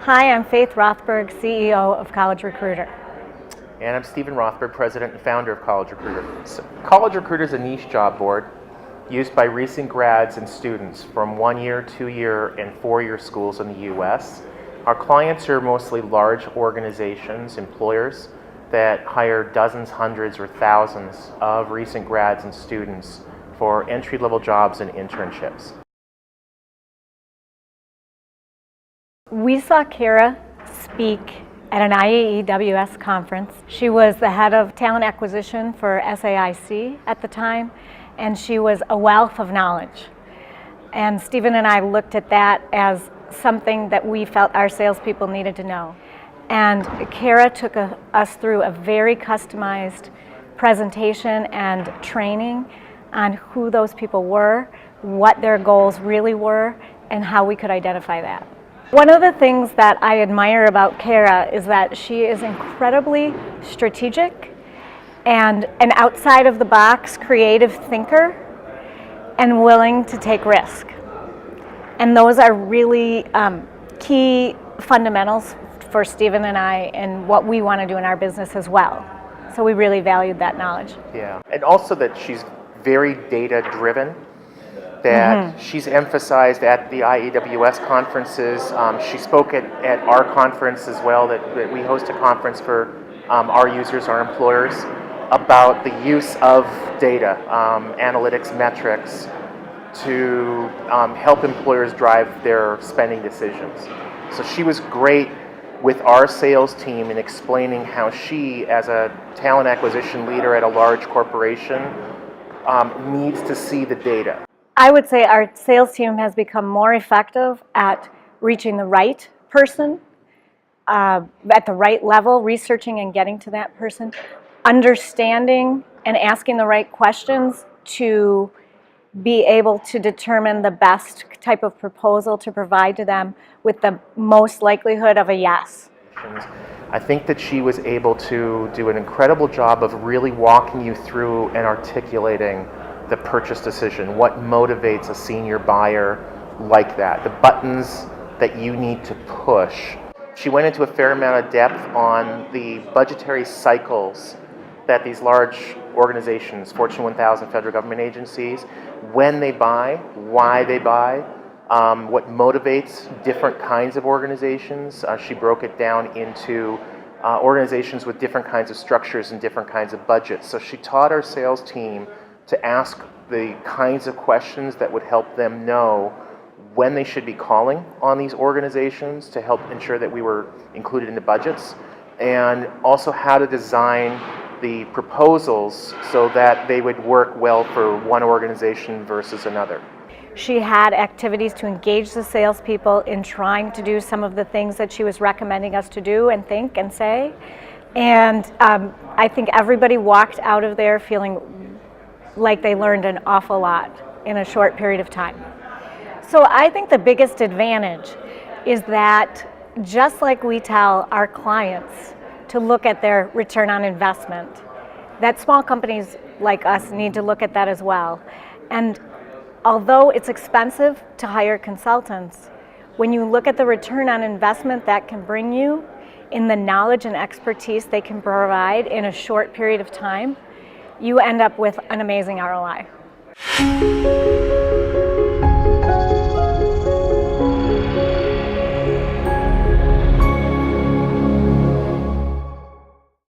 Hi, I'm Faith Rothberg, CEO of CollegeRecruiter. And I'm Steven Rothberg, President and founder of CollegeRecruiter. So, CollegeRecruiter is a niche job board used by recent grads and students from 1-year, 2-year, and 4-year schools in the U.S. Our clients are mostly large organizations, employers, that hire dozens, hundreds, or thousands of recent grads and students for entry-level jobs and internships. We saw Kara speak at an IAEWS conference. She was the head of talent acquisition for SAIC at the time, and she was a wealth of knowledge. And Steven and I looked at that as something that we felt our salespeople needed to know. And Kara took us through a very customized presentation and training on who those people were, what their goals really were, and how we could identify that. One of the things that I admire about Kara is that she is incredibly strategic and an outside-of-the-box creative thinker and willing to take risk. And those are really key fundamentals for Steven and I and what we want to do in our business as well. So we really valued that knowledge. Yeah, and also that she's very data-driven. That she's emphasized at the IAWS conferences. She spoke at our conference as well, that we host a conference for our users, our employers, about the use of data, analytics, metrics, to help employers drive their spending decisions. So she was great with our sales team in explaining how she, as a talent acquisition leader at a large corporation, needs to see the data. I would say our sales team has become more effective at reaching the right person, at the right level, researching and getting to that person, understanding and asking the right questions to be able to determine the best type of proposal to provide to them with the most likelihood of a yes. I think that she was able to do an incredible job of really walking you through and articulating the purchase decision, what motivates a senior buyer like that, the buttons that you need to push. She went into a fair amount of depth on the budgetary cycles that these large organizations, Fortune 1000 federal government agencies, when they buy, why they buy, what motivates different kinds of organizations. She broke it down into organizations with different kinds of structures and different kinds of budgets. So she taught our sales team to ask the kinds of questions that would help them know when they should be calling on these organizations to help ensure that we were included in the budgets, and also how to design the proposals so that they would work well for one organization versus another. She had activities to engage the salespeople in trying to do some of the things that she was recommending us to do and think and say. And I think everybody walked out of there feeling like they learned an awful lot in a short period of time. So I think the biggest advantage is that just like we tell our clients to look at their return on investment, that small companies like us need to look at that as well. And although it's expensive to hire consultants, when you look at the return on investment that can bring you in the knowledge and expertise they can provide in a short period of time, you end up with an amazing ROI.